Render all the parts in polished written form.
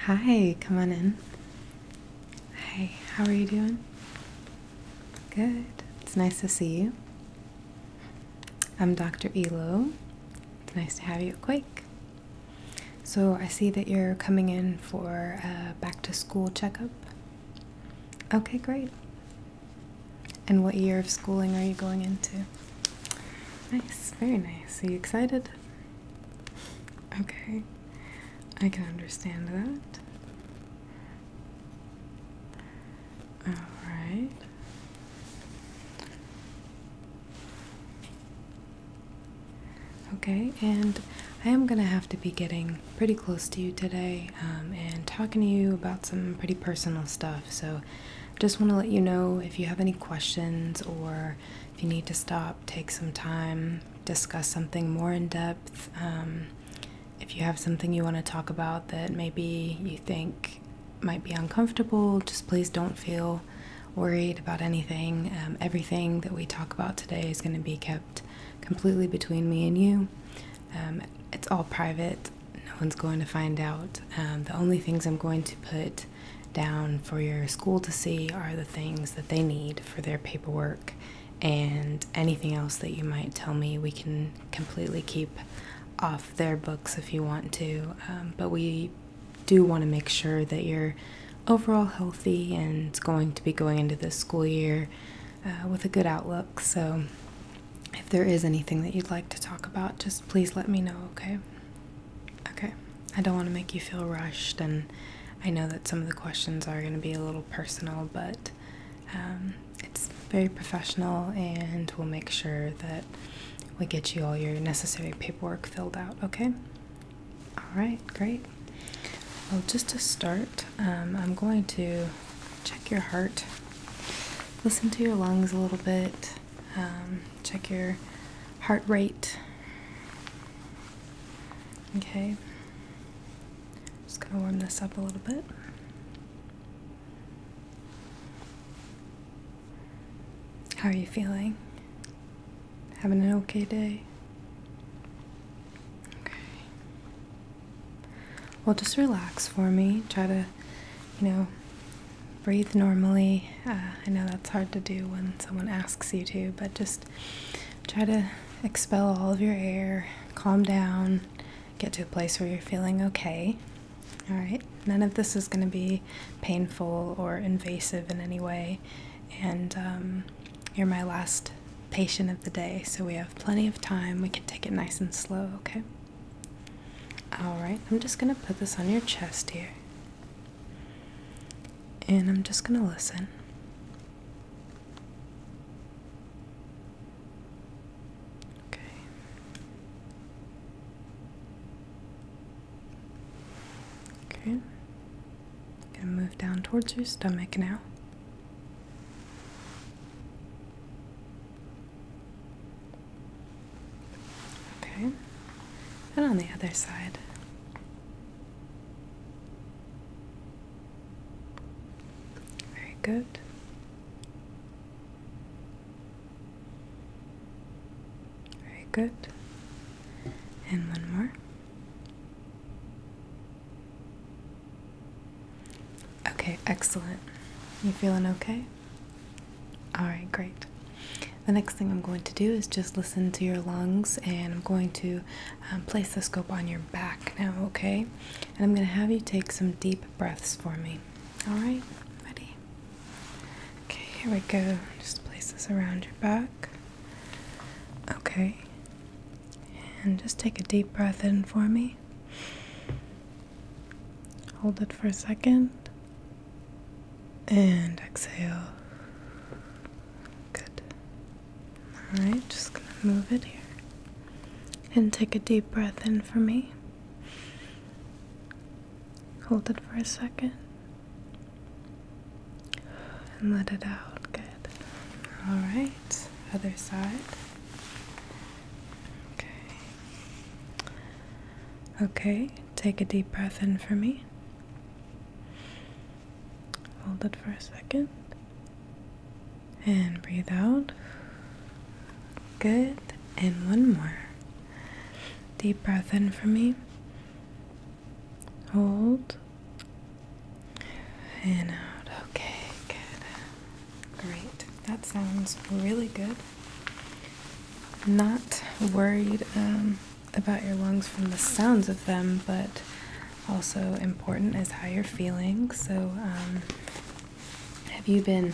Hi, come on in. Hi, how are you doing? Good. It's nice to see you. I'm Dr. Elo. It's nice to have you at Quake. So I see that you're coming in for a back to school checkup. Okay, great. And what year of schooling are you going into? Nice, very nice. Are you excited? Okay, I can understand that. Alright. Okay, and I am going to have to be getting pretty close to you today and talking to you about some pretty personal stuff. So just want to let you know if you have any questions or if you need to stop, take some time, discuss something more in depth. If you have something you want to talk about that maybe you think might be uncomfortable, just please don't feel worried about anything. Everything that we talk about today is going to be kept completely between me and you. It's all private. No one's going to find out. The only things I'm going to put down for your school to see are the things that they need for their paperwork, and anything else that you might tell me we can completely keep off their books if you want to. But we do want to make sure that you're overall healthy and going to be going into this school year with a good outlook. So if there is anything that you'd like to talk about, just please let me know, okay? Okay. I don't want to make you feel rushed, and I know that some of the questions are going to be a little personal, but it's very professional, and we'll make sure that we get you all your necessary paperwork filled out, okay? Alright, great. Well, just to start, I'm going to check your heart, listen to your lungs a little bit, check your heart rate. Okay. Just gonna warm this up a little bit. How are you feeling? Having an okay day? Okay. Well, just relax for me. Try to, breathe normally. I know that's hard to do when someone asks you to, but just try to expel all of your air, calm down, get to a place where you're feeling okay. Alright, none of this is going to be painful or invasive in any way, and you're my last patient of the day, so we have plenty of time. We can take it nice and slow, okay? Alright, I'm just going to put this on your chest here, and I'm just going to listen. Okay. Okay. I'm going to move down towards your stomach now. Okay. And on the other side. Very good. Very good. And one more. Okay, excellent. You feeling okay? Alright, great. The next thing I'm going to do is just listen to your lungs, and I'm going to place the scope on your back now, okay? And I'm going to have you take some deep breaths for me. Alright, ready? Okay, here we go. Just place this around your back. Okay. And just take a deep breath in for me. Hold it for a second. And exhale. Good. Alright, just gonna move it here. And take a deep breath in for me. Hold it for a second. And let it out. Good. Alright, other side. Okay. Okay, take a deep breath in for me. Hold it for a second. And breathe out. Good. And one more. Deep breath in for me. Hold. and out. Okay, good. Great. That sounds really good. Not worried about your lungs from the sounds of them, but also important is how you're feeling. So, have you been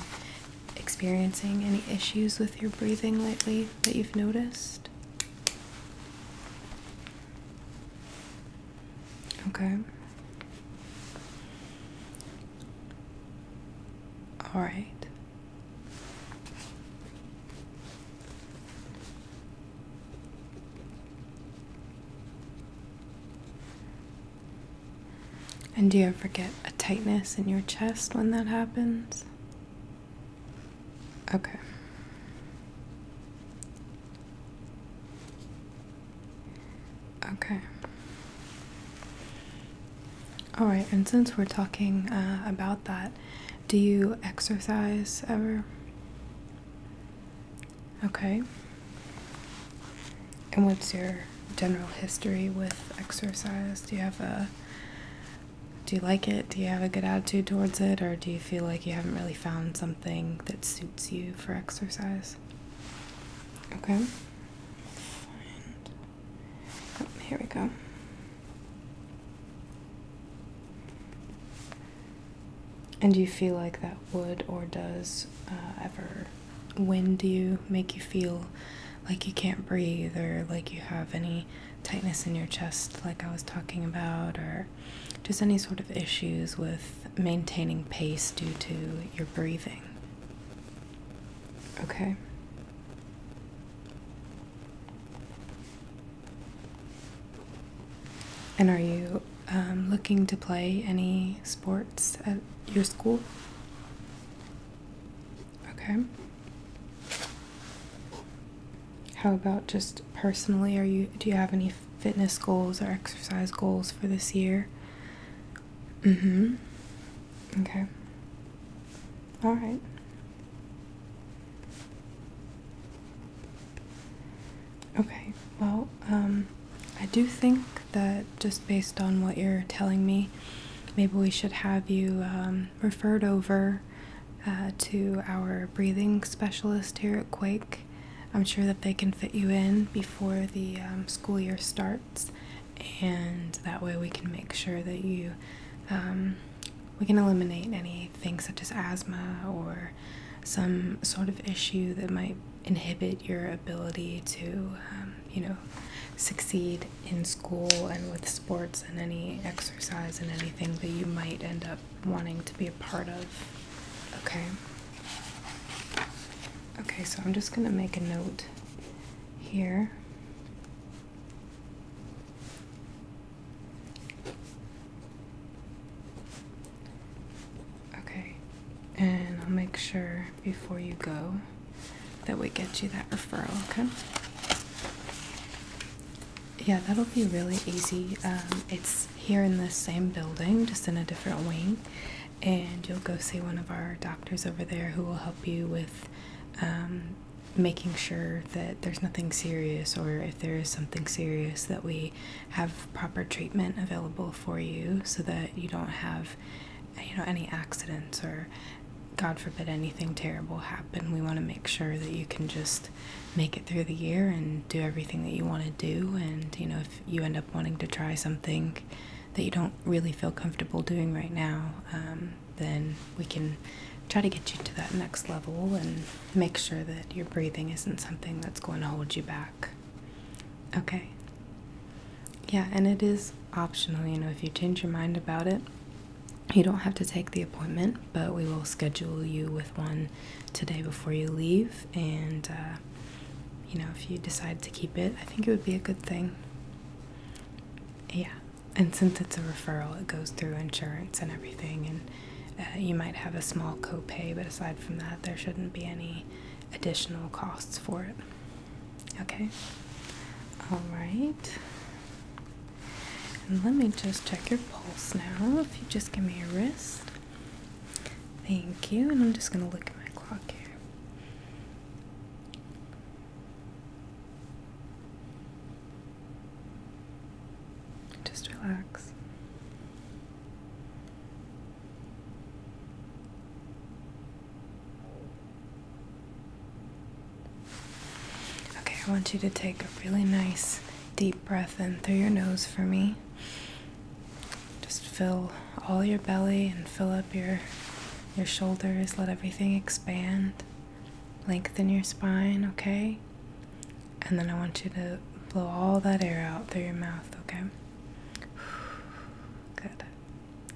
experiencing any issues with your breathing lately that you've noticed? Okay. All right. And do you ever get a tightness in your chest when that happens? Okay. Okay. All right, and since we're talking about that, do you exercise ever? Okay. And what's your general history with exercise? Do you like it? Do you have a good attitude towards it? Or do you feel like you haven't really found something that suits you for exercise? Okay. Oh, here we go. And do you feel like that would or does ever wind you, make you feel like you can't breathe, or like you have any tightness in your chest like I was talking about, or just any sort of issues with maintaining pace due to your breathing? Okay. And are you looking to play any sports at your school? Okay. How about just personally? Do you have any fitness goals or exercise goals for this year? Mm-hmm. Okay. All right. Okay. Well, I do think that just based on what you're telling me, maybe we should have you referred over to our breathing specialist here at Quake. I'm sure that they can fit you in before the school year starts, and that way we can make sure that we can eliminate anything such as asthma or some sort of issue that might inhibit your ability to, succeed in school and with sports and any exercise and anything that you might end up wanting to be a part of. Okay. Okay, so I'm just going to make a note here. Okay, and I'll make sure before you go that we get you that referral, okay? Yeah, that'll be really easy. It's here in the same building, just in a different wing, and you'll go see one of our doctors over there who will help you with making sure that there's nothing serious, or if there is something serious, that we have proper treatment available for you so that you don't have, any accidents or, God forbid, anything terrible happen. We want to make sure that you can just make it through the year and do everything that you want to do. And, if you end up wanting to try something that you don't really feel comfortable doing right now, then we can try to get you to that next level and make sure that your breathing isn't something that's going to hold you back. Okay. Yeah, and it is optional, if you change your mind about it. You don't have to take the appointment, but we will schedule you with one today before you leave. And, if you decide to keep it, I think it would be a good thing. Yeah. And since it's a referral, it goes through insurance and everything. And you might have a small copay, but aside from that, there shouldn't be any additional costs for it. Okay. All right. And let me just check your pulse now. If you just give me your wrist. Thank you. And I'm just going to look at my clock here. Just relax. I want you to take a really nice deep breath in through your nose for me. Just fill all your belly and fill up your shoulders. Let everything expand. Lengthen your spine, okay? And then I want you to blow all that air out through your mouth, okay? Good.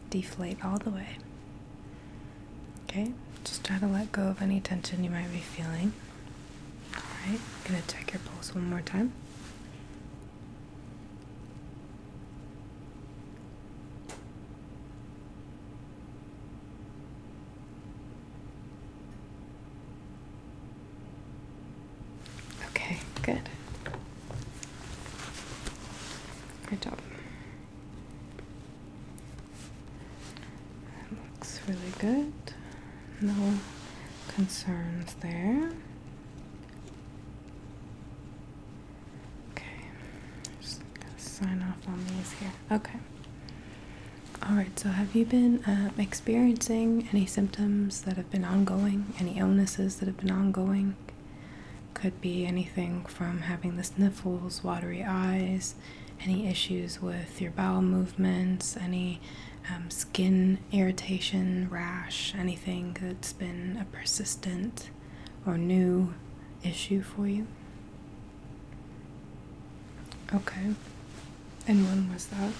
Deflate all the way. Okay? Just try to let go of any tension you might be feeling. Alright, I'm gonna check your pulse one more time. Okay, good. Great job. That looks really good. No concerns there. Okay, just gonna sign off on these here. Okay. Alright, so have you been experiencing any symptoms that have been ongoing? Any illnesses that have been ongoing? Could be anything from having the sniffles, watery eyes, any issues with your bowel movements, any skin irritation, rash, anything that's been a persistent or new issue for you? Okay. And when was that?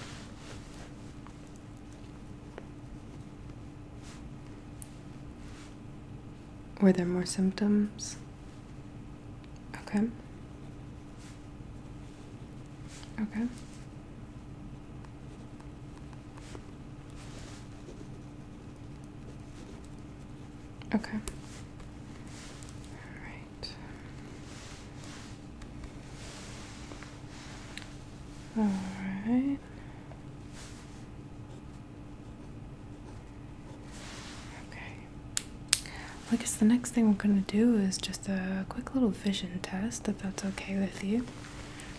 Were there more symptoms? Okay. Okay. Okay. All right. All right. Okay. I guess the next thing we're going to do is just a quick little vision test, if that's okay with you.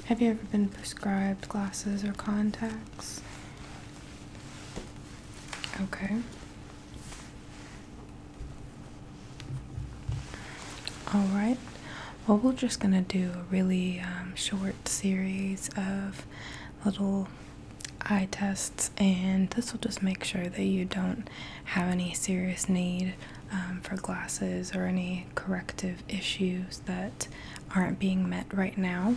Have you ever been prescribed glasses or contacts? Okay. Alright. Well, we're just going to do a really short series of little eye tests, and this will just make sure that you don't have any serious need for glasses or any corrective issues that aren't being met right now.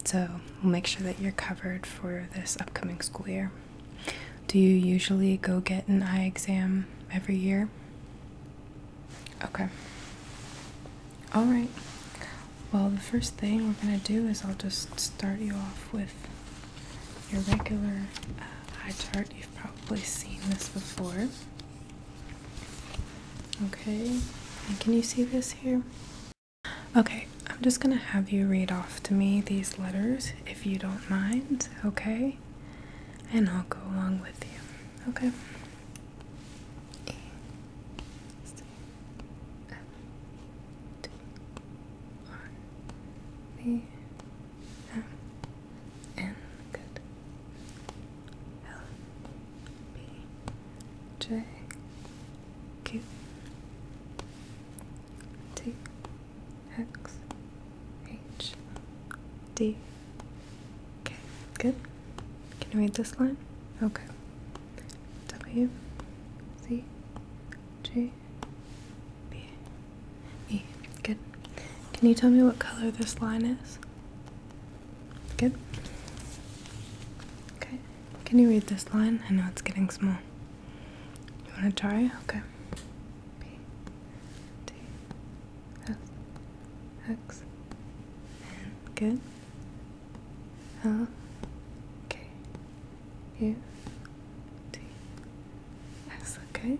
So we'll make sure that you're covered for this upcoming school year. Do you usually go get an eye exam every year? Okay. Alright. Well, the first thing we're going to do is I'll just start you off with your regular eye chart. You've probably seen this before. Okay. And can you see this here? Okay. I'm just going to have you read off to me these letters, if you don't mind, okay? And I'll go along with you, okay? E, C, F, T, R, V, M, N, good. L, B, J, Q, T, X, H, D, K. Good. Can you read this line? Okay. W, Z, G, B, E. Good. Can you tell me what color this line is? Good. Okay. Can you read this line? I know it's getting small. You want to try? Okay. P, T, S, X, N. Good. L, K, U, T, S. Okay.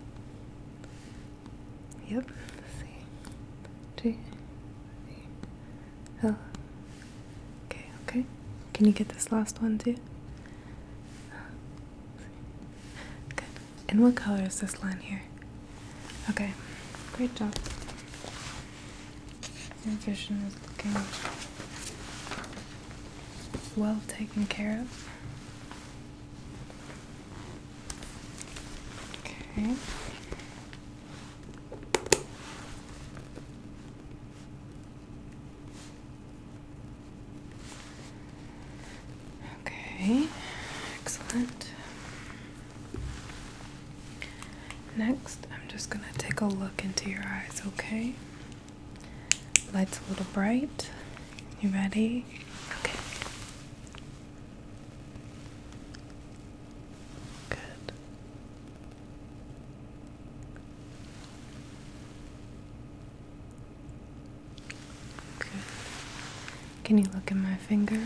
Yep. C, G, V, L, K. Okay. Can you get this last one too? Good. And what color is this line here? Okay. Great job. Your vision is looking well taken care of. Okay. Next, I'm just gonna take a look into your eyes, okay? Light's a little bright. You ready? Okay. Good. Good. Can you look at my finger?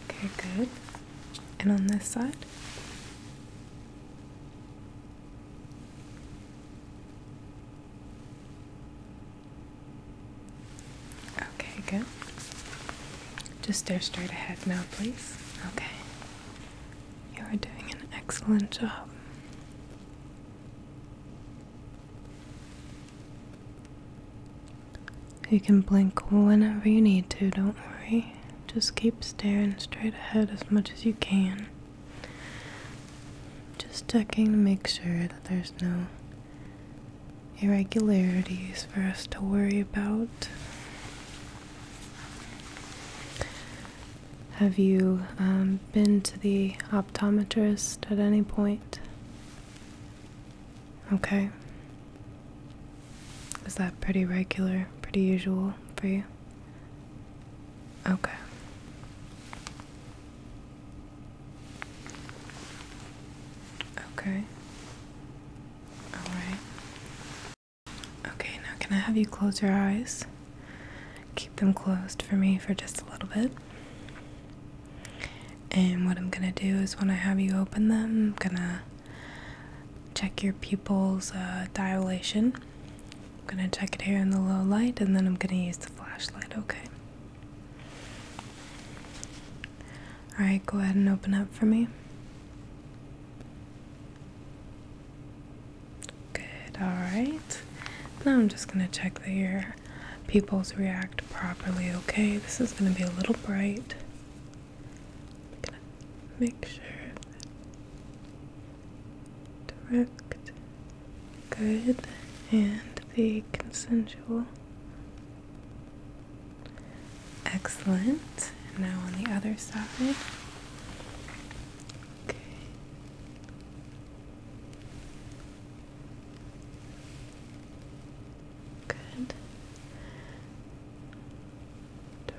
Okay, good. And on this side? Okay, good. Just stare straight ahead now, please. Okay. You are doing an excellent job. You can blink whenever you need to, don't worry. Just keep staring straight ahead as much as you can. Just checking to make sure that there's no irregularities for us to worry about. Have you been to the optometrist at any point? Okay. Is that pretty regular, pretty usual for you? Okay. Okay. Alright. Okay, now can I have you close your eyes? Keep them closed for me for just a little bit. And what I'm gonna do is when I have you open them, I'm gonna check your pupils' dilation. I'm gonna check it here in the low light, and then I'm gonna use the flashlight, okay? Alright, go ahead and open up for me. Good, alright. Now I'm just gonna check that your pupils react properly, okay? This is gonna be a little bright. Make sure that direct, good, and be consensual. Excellent. And now on the other side. Okay. Good.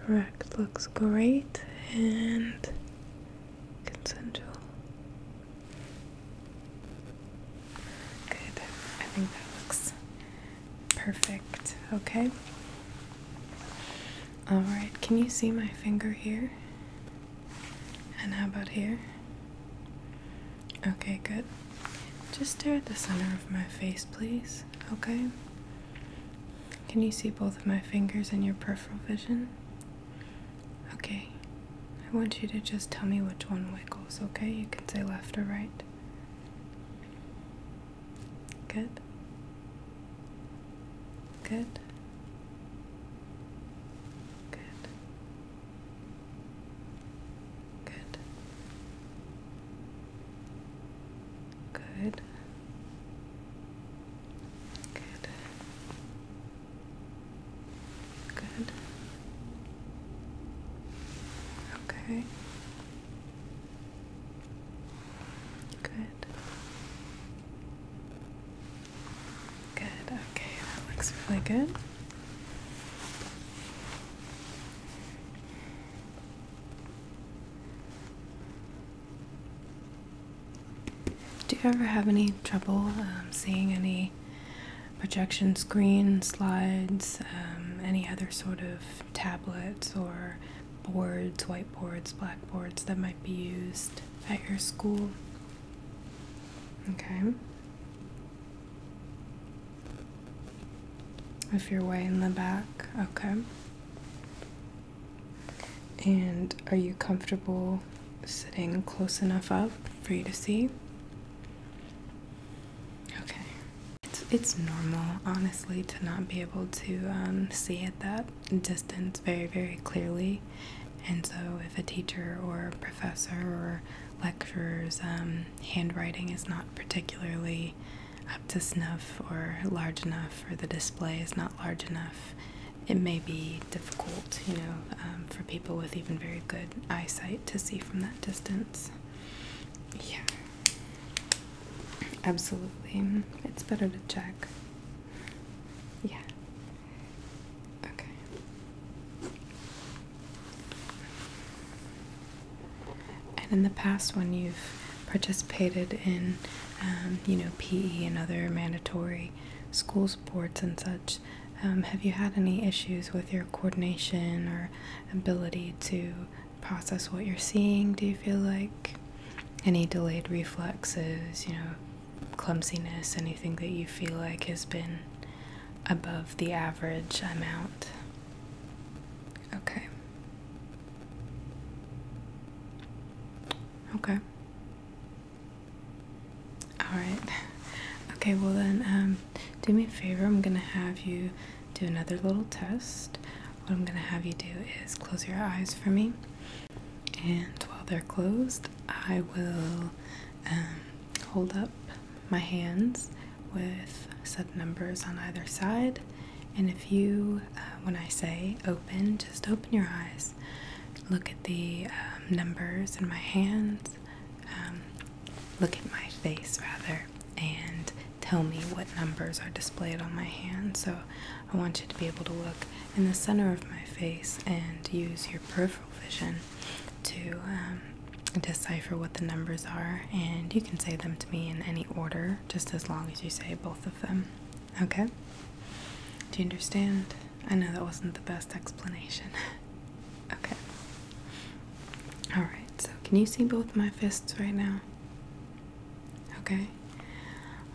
Direct looks great, and consensual. Good. I think that looks perfect. Okay. Alright, can you see my finger here? And how about here? Okay, good. Just stare at the center of my face, please. Okay? Can you see both of my fingers in your peripheral vision? Okay. I want you to just tell me which one wiggles, okay? You can say left or right. Good. Good. Good. Good. Good. Good. Good. Okay. Good. Good. Okay, that looks really good. Do you ever have any trouble seeing any projection screen slides, any other sort of tablets or boards, whiteboards, blackboards that might be used at your school? Okay. If you're way in the back, okay. And are you comfortable sitting close enough up for you to see? Okay. It's normal, honestly, to not be able to see at that distance very, very clearly. And so if a teacher or a professor or lecturer's handwriting is not particularly up to snuff or large enough, or the display is not large enough, it may be difficult, for people with even very good eyesight to see from that distance. Yeah. Absolutely. It's better to check. Yeah. Okay. And in the past, when you've participated in, PE and other mandatory school sports and such, have you had any issues with your coordination or ability to process what you're seeing? Do you feel like any delayed reflexes, clumsiness, anything that you feel like has been above the average amount? Okay. Okay. Alright. Okay, well then, do me a favor. I'm gonna have you do another little test. What I'm gonna have you do is close your eyes for me. And while they're closed, I will hold up my hands with set numbers on either side. And if you, when I say open, just open your eyes. Look at the numbers in my hands. Look at my face, rather, and tell me what numbers are displayed on my hand. So I want you to be able to look in the center of my face and use your peripheral vision to decipher what the numbers are, and you can say them to me in any order, just as long as you say both of them. Okay? Do you understand? I know that wasn't the best explanation. Okay. Alright, so can you see both my fists right now? Okay.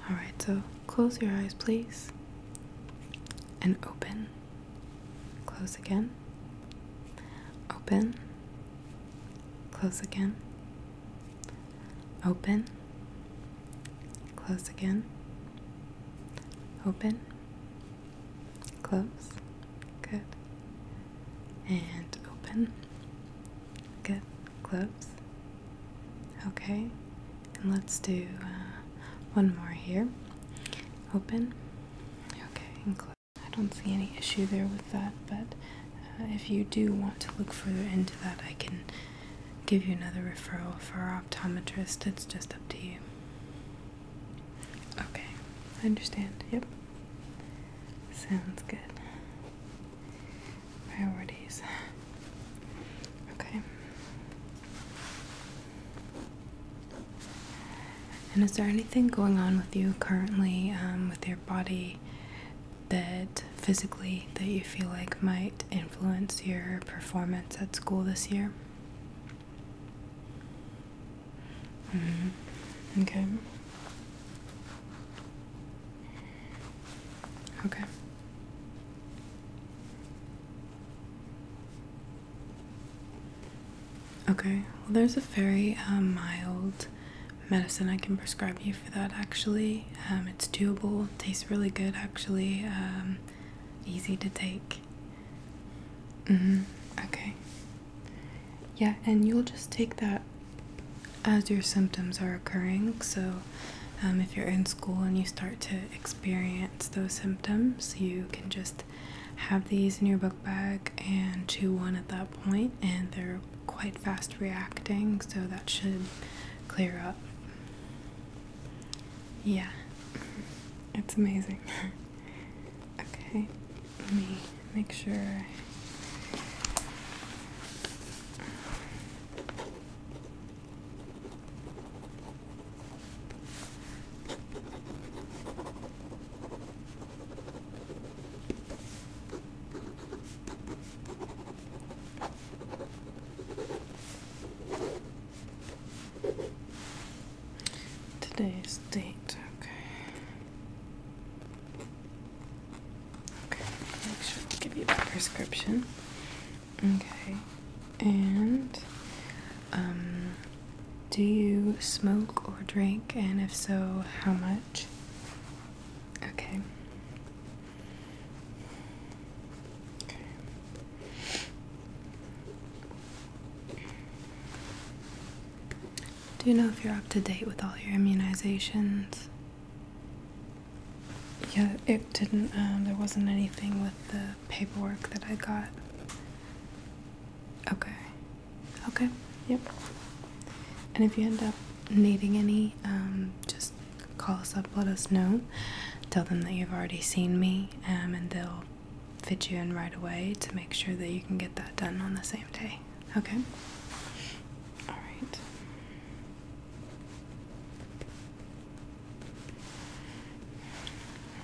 Alright, so close your eyes, please. And open. Close again. Open. Close again. Open. Close again. Open. Close. Good. And open. Good. Close. Okay. And let's do one more here. Open. Okay, and close. I don't see any issue there with that, but if you do want to look further into that, I can give you another referral for our optometrist. It's just up to you. Okay, I understand. Yep. Sounds good. Priorities. Okay. And is there anything going on with you currently, with your body, that physically that you feel like might influence your performance at school this year? Okay. Okay. Okay. Well, there's a very mild medicine I can prescribe you for that, actually. It's doable, tastes really good, actually. Easy to take. Okay. Yeah, and you'll just take that as your symptoms are occurring. So if you're in school and you start to experience those symptoms, you can just have these in your book bag and chew one at that point, and they're quite fast reacting, so that should clear up. Yeah, it's amazing. Okay, let me make sure. Today's date, okay. Okay, make sure I'll give you that prescription. Okay, and do you smoke or drink, and if so, how much? Okay. Do you know if you're up to date with all your immunizations? Yeah, it didn't, there wasn't anything with the paperwork that I got. Okay. Okay, yep. And if you end up needing any, just call us up, let us know. Tell them that you've already seen me, and they'll fit you in right away to make sure that you can get that done on the same day. Okay? Alright.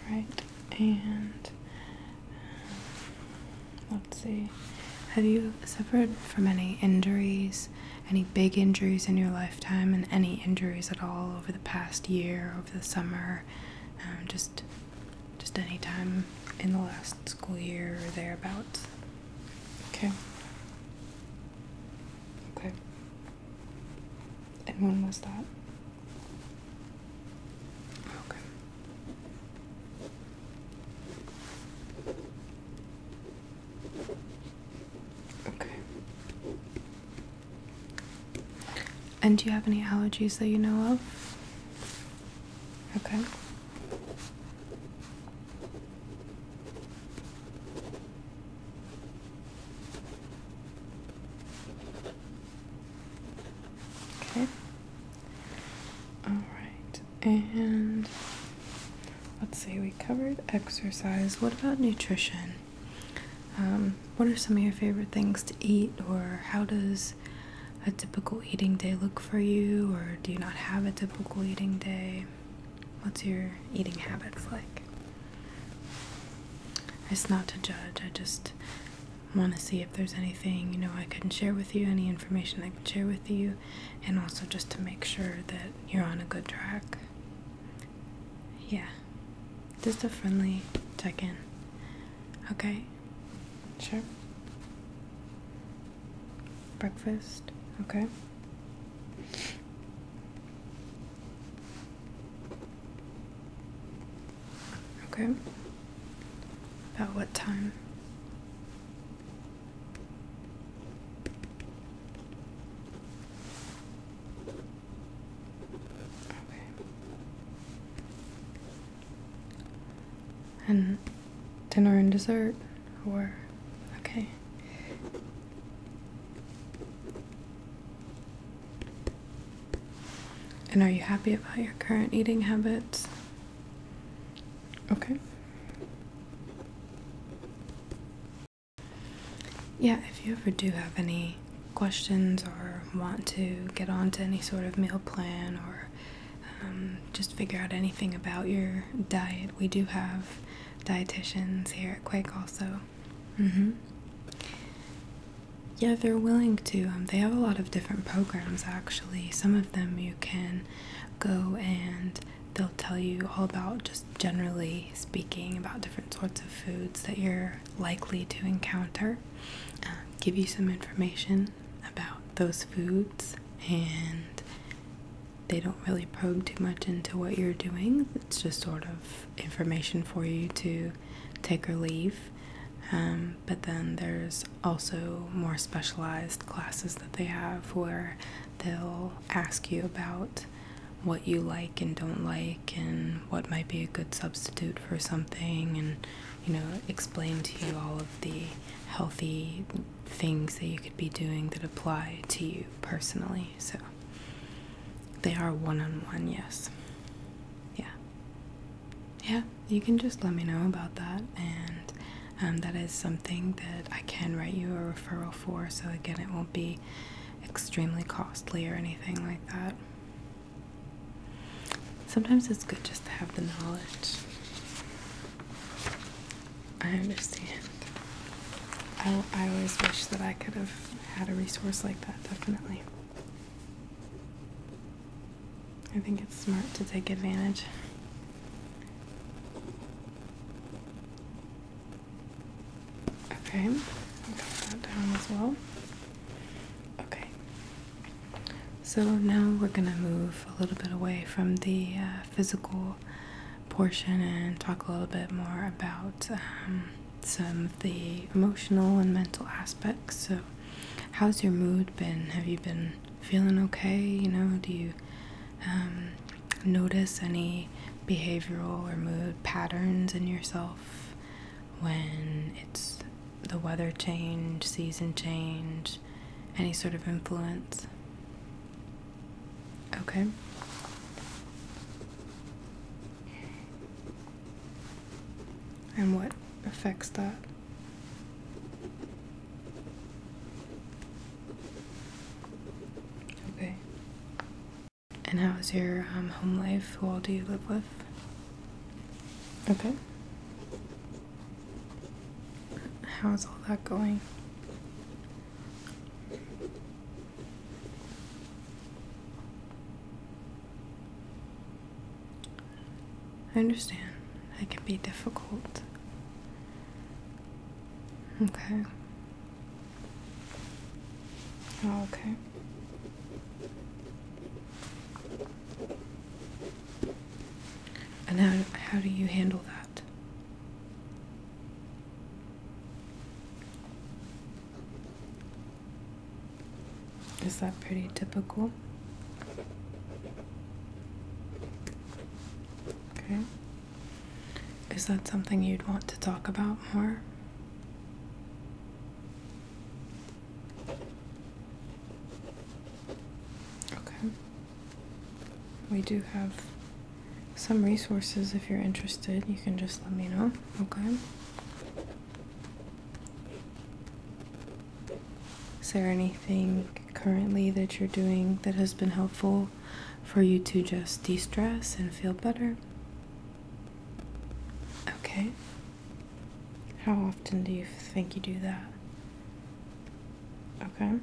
Alright, and let's see. Have you suffered from any injuries, any big injuries in your lifetime, and any injuries at all over the past year, over the summer, just any time in the last school year or thereabouts? Okay. Okay. And when was that? Okay. Okay. And do you have any allergies that you know of? Okay. Okay. All right. And let's see, we covered exercise. What about nutrition? What are some of your favorite things to eat, or how does a typical eating day look for you, or do you not have a typical eating day? What's your eating habits like? It's not to judge, I just want to see if there's anything, I can share with you, any information I can share with you, and also just to make sure that you're on a good track. Yeah, just a friendly check-in. Okay? Sure. Breakfast? Okay. Okay. About what time? Okay. And dinner and dessert? Or, okay. And are you happy about your current eating habits? Okay. Yeah, if you ever do have any questions or want to get onto any sort of meal plan, or just figure out anything about your diet, we do have dietitians here at Quake also. Yeah, they're willing to. They have a lot of different programs actually. Some of them you can go and they'll tell you all about, just generally speaking, about different sorts of foods that you're likely to encounter, give you some information about those foods, and they don't really probe too much into what you're doing. It's just sort of information for you to take or leave. But then there's also more specialized classes that they have where they'll ask you about what you like and don't like, and what might be a good substitute for something, and explain to you all of the healthy things that you could be doing that apply to you personally. So they are one-on-one, yes. Yeah, you can just let me know about that, and that is something that I can write you a referral for, so again, it won't be extremely costly or anything like that. Sometimes it's good just to have the knowledge. I understand. I always wish that I could have had a resource like that, definitely. I think it's smart to take advantage. Okay, I'll put that down as well. Okay, so now we're gonna move a little bit away from the physical portion and talk a little bit more about some of the emotional and mental aspects. So how's your mood been? Have you been feeling okay? Do you notice any behavioral or mood patterns in yourself when it's the weather change, season change, any sort of influence. Okay. And what affects that? Okay. And how's your home life? Who all do you live with? Okay. How's all that going? I understand. It can be difficult. Okay. Oh, okay. And how do you handle that? Is that pretty typical? Okay. Is that something you'd want to talk about more? Okay. We do have some resources if you're interested. You can just let me know, okay? Is there anything currently that you're doing that has been helpful for you to just de-stress and feel better? Okay. How often do you think you do that? Okay.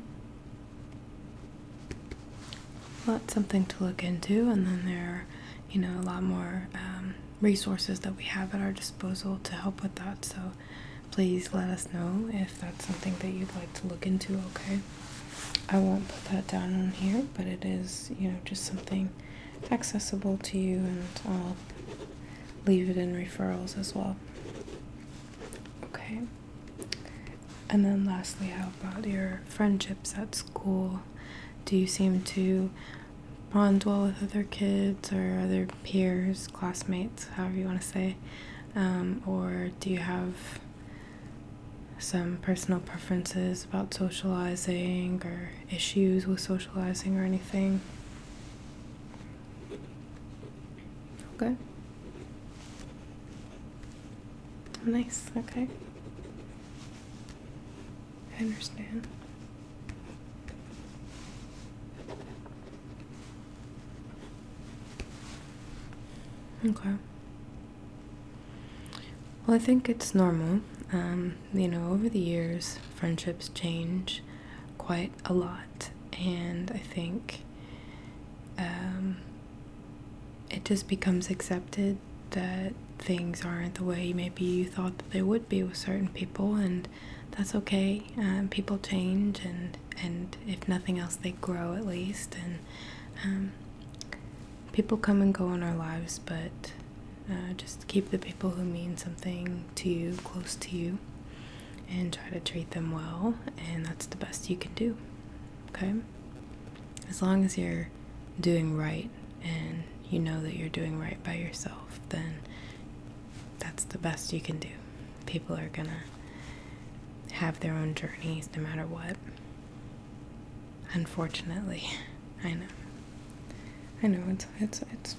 Well, that's something to look into, and then there are, a lot more resources that we have at our disposal to help with that. So please let us know if that's something that you'd like to look into, okay? I won't put that down on here, but it is, just something accessible to you, and I'll leave it in referrals as well. Okay. And then lastly, how about your friendships at school? Do you seem to bond well with other kids or other peers, classmates, however you want to say? Or do you have some personal preferences about socializing or issues with socializing or anything? Okay. Nice, okay. I understand. Okay. Well, I think it's normal. Over the years, friendships change quite a lot, and I think it just becomes accepted that things aren't the way maybe you thought that they would be with certain people, and that's okay. People change, and if nothing else, they grow at least, and people come and go in our lives, but just keep the people who mean something to you close to you and try to treat them well, and that's the best you can do, okay? As long as you're doing right and you know that you're doing right by yourself, then that's the best you can do. People are gonna have their own journeys no matter what. Unfortunately, I know it's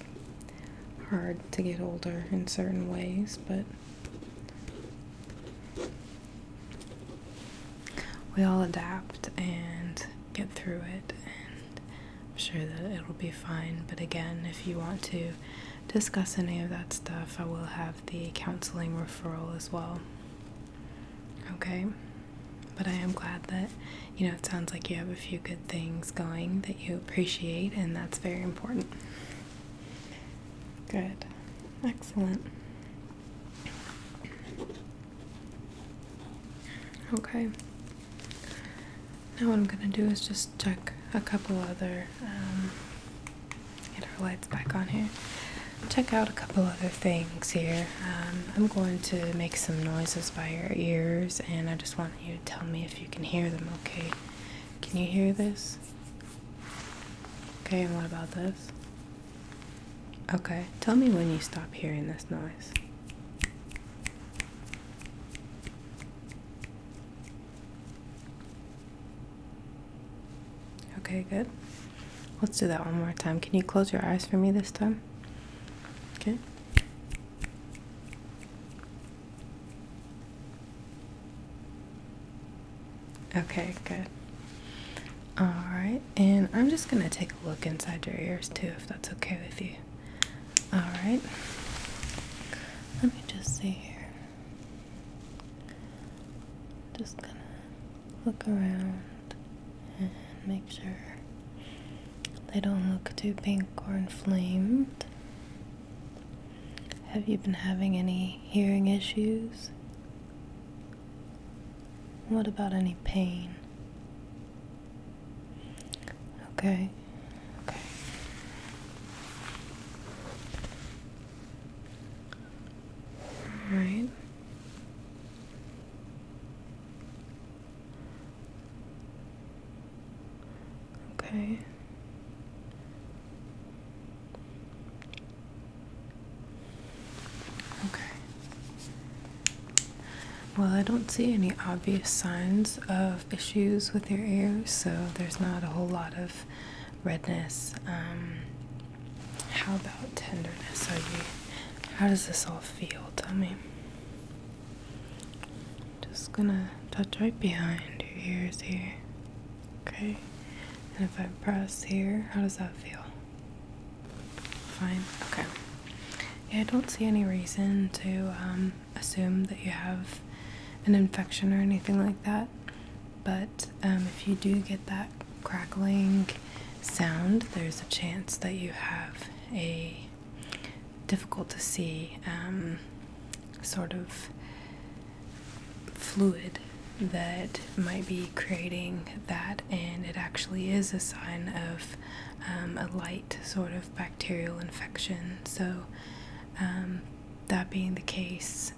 hard to get older in certain ways, but we all adapt and get through it, and I'm sure that it'll be fine. But again, if you want to discuss any of that stuff, I will have the counseling referral as well. Okay? But I am glad that, it sounds like you have a few good things going that you appreciate, and that's very important. Good. Excellent. Okay. Now what I'm going to do is just check a couple other, get our lights back on here. Check out a couple other things here. I'm going to make some noises by your ears, and I just want you to tell me if you can hear them, okay? Can you hear this? Okay, and what about this? Okay, tell me when you stop hearing this noise. Okay, good. Let's do that one more time. Can you close your eyes for me this time? Okay. Okay, good. Alright, and I'm just gonna take a look inside your ears too, if that's okay with you. Alright. Let me just see here. Just gonna look around and make sure they don't look too pink or inflamed. Have you been having any hearing issues? What about any pain? Okay. Okay. All right. Okay. Okay. Well, I don't see any obvious signs of issues with your ears, so there's not a whole lot of redness. How about tenderness? How does this all feel? Tell me. Just gonna touch right behind your ears here. Okay. And if I press here, how does that feel? Fine. Okay. Yeah, I don't see any reason to assume that you have an infection or anything like that. But if you do get that crackling sound, there's a chance that you have a difficult to see sort of fluid that might be creating that, and it actually is a sign of a light sort of bacterial infection. So that being the case,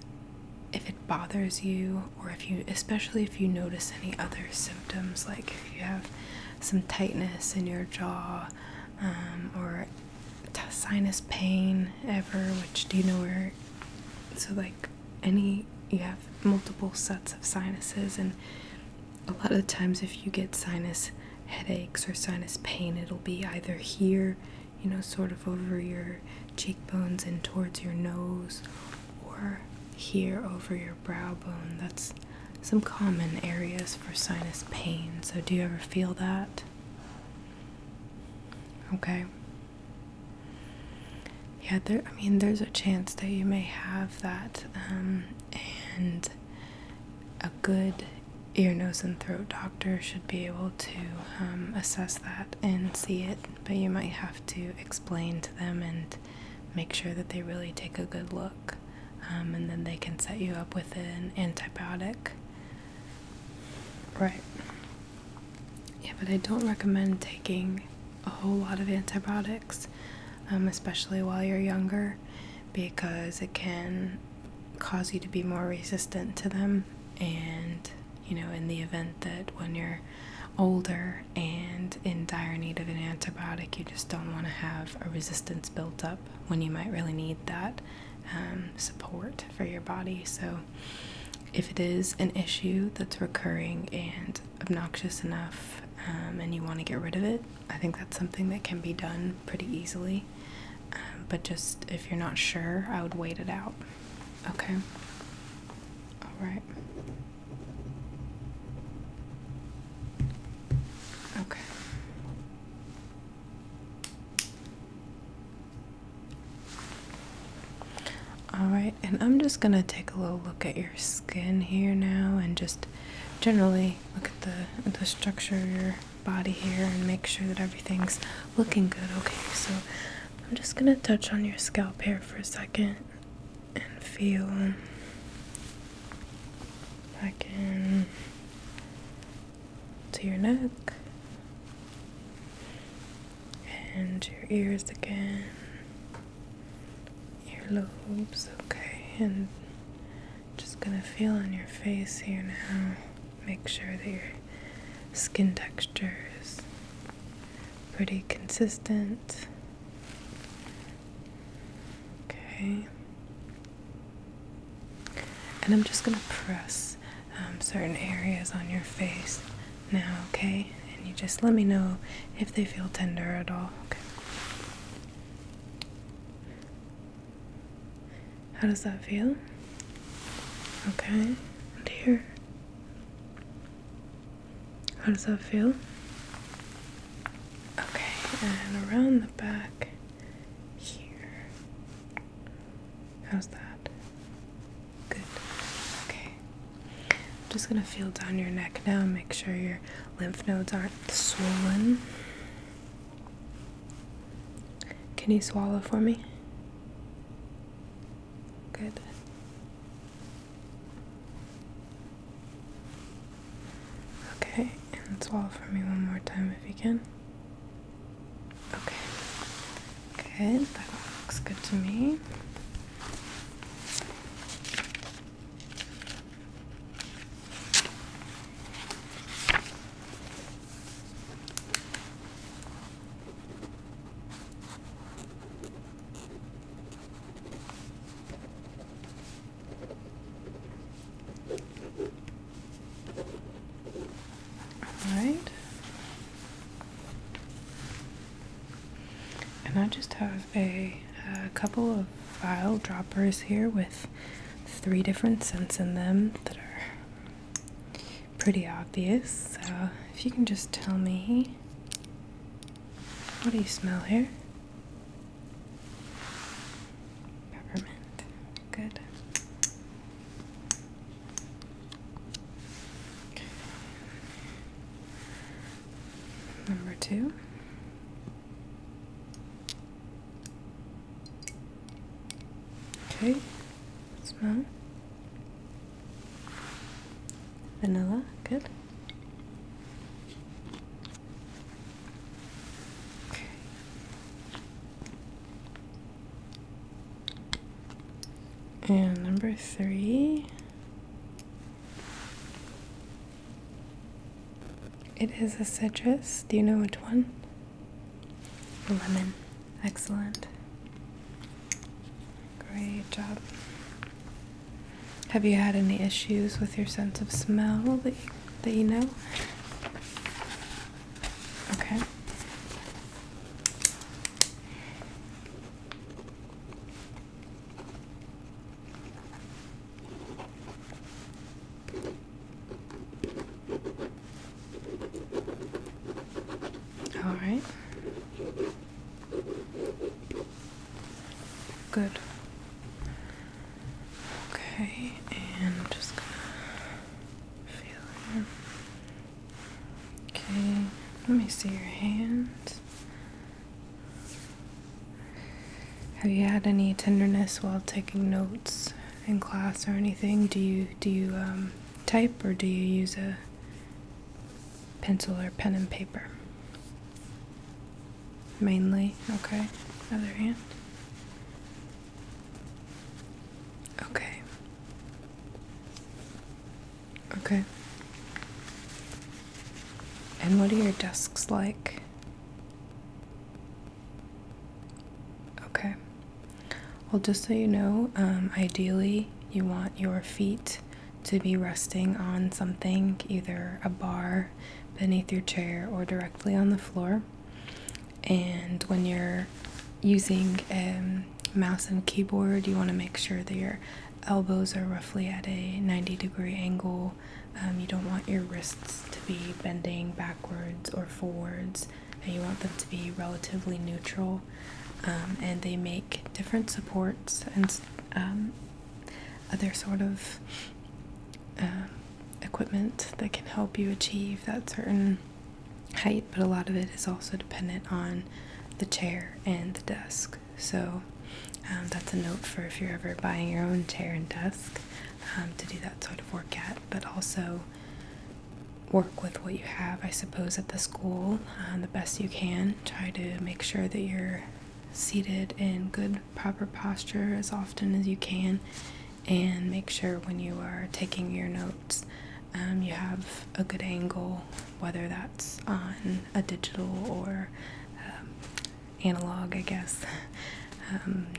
if it bothers you, or especially if you notice any other symptoms, like if you have some tightness in your jaw, or sinus pain ever, which do you know where, so like you have multiple sets of sinuses, and a lot of times if you get sinus headaches or sinus pain, it'll be either here, sort of over your cheekbones and towards your nose, or here over your brow bone. That's some common areas for sinus pain. So do you ever feel that? Okay. Yeah, there's a chance that you may have that, and a good ear, nose, and throat doctor should be able to assess that and see it, but you might have to explain to them and make sure that they really take a good look, and then they can set you up with an antibiotic. Right. Yeah, but I don't recommend taking a whole lot of antibiotics, especially while you're younger, because it can cause you to be more resistant to them, and in the event that when you're older and in dire need of an antibiotic, you just don't want to have a resistance built up when you might really need that support for your body. So if it is an issue that's recurring and obnoxious enough, and you want to get rid of it, I think that's something that can be done pretty easily. But just if you're not sure, I would wait it out. Okay? Alright. Okay. Alright, and I'm just gonna take a little look at your skin here now, and just generally look at the structure of your body here and make sure that everything's looking good. Okay, so I'm just gonna touch on your scalp here for a second and feel back in to your neck and your ears again, earlobes. Okay, and just gonna feel on your face here now. Make sure that your skin texture is pretty consistent. Okay. And I'm just gonna press certain areas on your face now, okay? and you just let me know if they feel tender at all. Okay. How does that feel? Okay. And here. How does that feel? Okay, and around the back here. How's that? Good. Okay. I'm just gonna feel down your neck now, make sure your lymph nodes aren't swollen. Can you swallow for me? Good. Okay, and swallow for me one more time if you can. Okay. Good, that looks good to me. Alright. And I just have a couple of vial droppers here with 3 different scents in them that are pretty obvious. So if you can just tell me, what do you smell here? Peppermint. Good. Okay. Number 2. Okay, smell. Vanilla, good. Okay. And number 3. It is a citrus. Do you know which one? Lemon. Excellent. Great job. Have you had any issues with your sense of smell that you know? Okay. All right. Good. Okay, and I'm just gonna feel here. Okay, let me see your hands. Have you had any tenderness while taking notes in class or anything? Do you type, or do you use a pencil or pen and paper? Mainly, okay. Other hand. Okay. Okay. And what are your desks like? Okay. Well, just so you know, ideally you want your feet to be resting on something, either a bar beneath your chair or directly on the floor. And when you're using mouse and keyboard, you want to make sure that your elbows are roughly at a 90-degree angle. You don't want your wrists to be bending backwards or forwards, and you want them to be relatively neutral. And they make different supports and other sort of equipment that can help you achieve that certain height, but a lot of it is also dependent on the chair and the desk. So that's a note for if you're ever buying your own chair and desk, to do that sort of work at, but also work with what you have, I suppose, at the school the best you can. Try to make sure that you're seated in good, proper posture as often as you can, and make sure when you are taking your notes you have a good angle, whether that's on a digital or analog, I guess,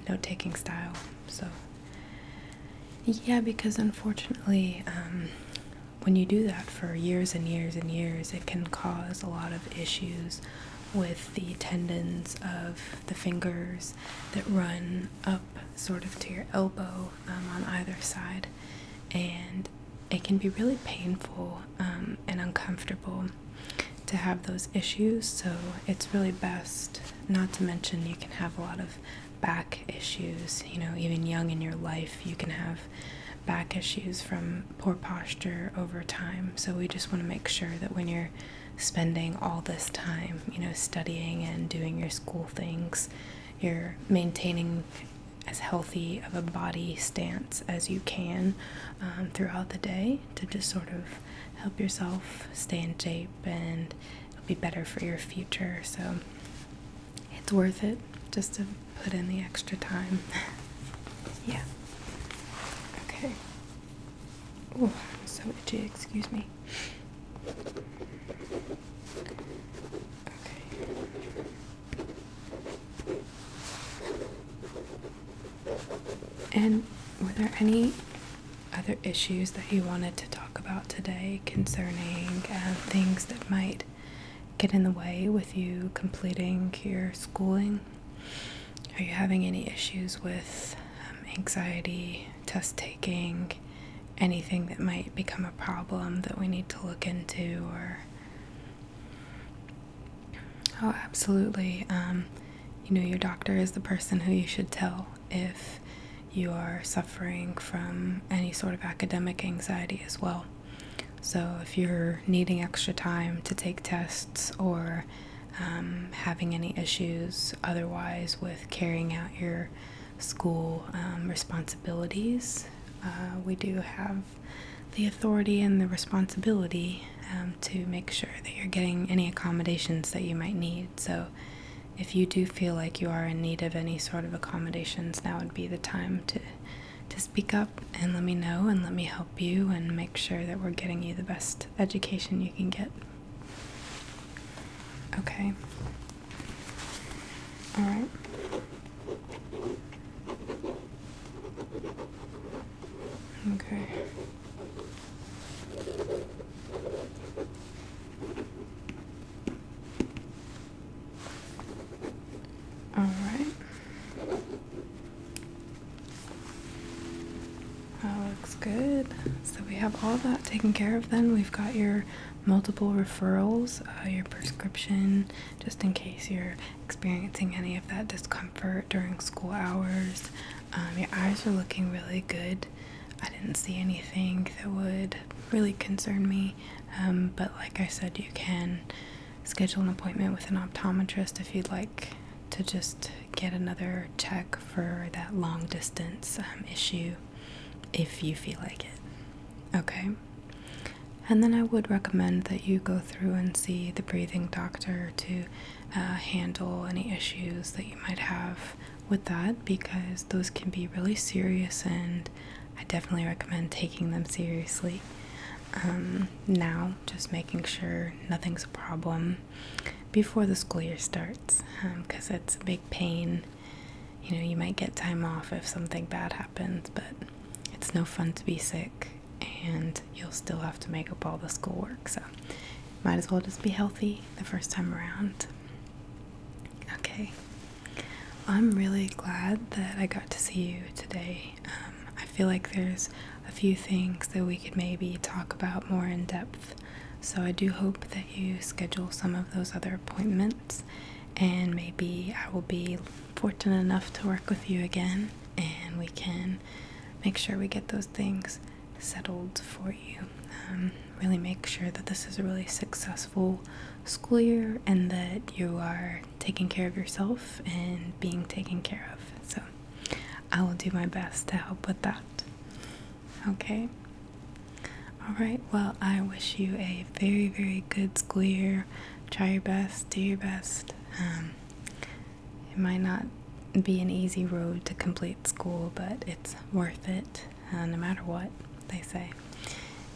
note-taking style. So yeah, because unfortunately when you do that for years and years and years, it can cause a lot of issues with the tendons of the fingers that run up sort of to your elbow on either side, and it can be really painful and uncomfortable to have those issues. So it's really best, not to mention you can have a lot of back issues, even young in your life you can have back issues from poor posture over time. So we just want to make sure that when you're spending all this time, studying and doing your school things, you're maintaining as healthy of a body stance as you can throughout the day, to just sort of help yourself stay in shape, and it'll be better for your future. So it's worth it just to put in the extra time. Yeah. Okay. Oh, I'm so itchy, excuse me. Okay. And were there any other issues that you wanted to talk about today concerning things that might get in the way with you completing your schooling? Are you having any issues with anxiety, test taking, anything that might become a problem that we need to look into? Or oh, absolutely. Your doctor is the person who you should tell if you are suffering from any sort of academic anxiety as well. So if you're needing extra time to take tests, or having any issues otherwise with carrying out your school responsibilities, we do have the authority and the responsibility to make sure that you're getting any accommodations that you might need. So if you do feel like you are in need of any sort of accommodations, now would be the time to speak up and let me know, and let me help you and make sure that we're getting you the best education you can get. Okay. All right. Okay. All right. That looks good. So we have all that taken care of then. We've got your multiple referrals, your prescription, just in case you're experiencing any of that discomfort during school hours. Your eyes are looking really good. I didn't see anything that would really concern me, but like I said, you can schedule an appointment with an optometrist if you'd like to just get another check for that long distance issue, if you feel like it. Okay. And then I would recommend that you go through and see the breathing doctor to handle any issues that you might have with that, because those can be really serious, and I definitely recommend taking them seriously. Now, just making sure nothing's a problem before the school year starts, because it's a big pain. You might get time off if something bad happens, but it's no fun to be sick, and you'll still have to make up all the schoolwork, so might as well just be healthy the first time around. Okay. I'm really glad that I got to see you today. I feel like there's a few things that we could maybe talk about more in depth, so I do hope that you schedule some of those other appointments, and maybe I will be fortunate enough to work with you again, and we can make sure we get those things settled for you. Really make sure that this is a really successful school year, and that you are taking care of yourself and being taken care of. So I will do my best to help with that. Okay. Alright, well, I wish you a very, very good school year. Try your best, do your best. It might not be an easy road to complete school, but it's worth it, no matter what they say.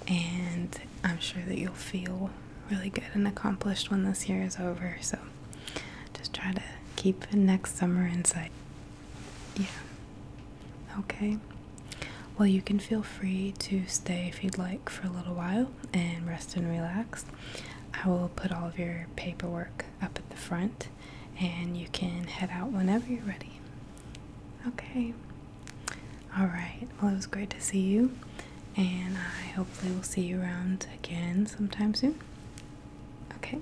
And I'm sure that you'll feel really good and accomplished when this year is over, so just try to keep next summer in sight. Yeah. Okay. Well, you can feel free to stay if you'd like for a little while and rest and relax. I will put all of your paperwork up at the front and you can head out whenever you're ready. Okay. Alright, well, it was great to see you, and I hopefully will see you around again sometime soon. Okay,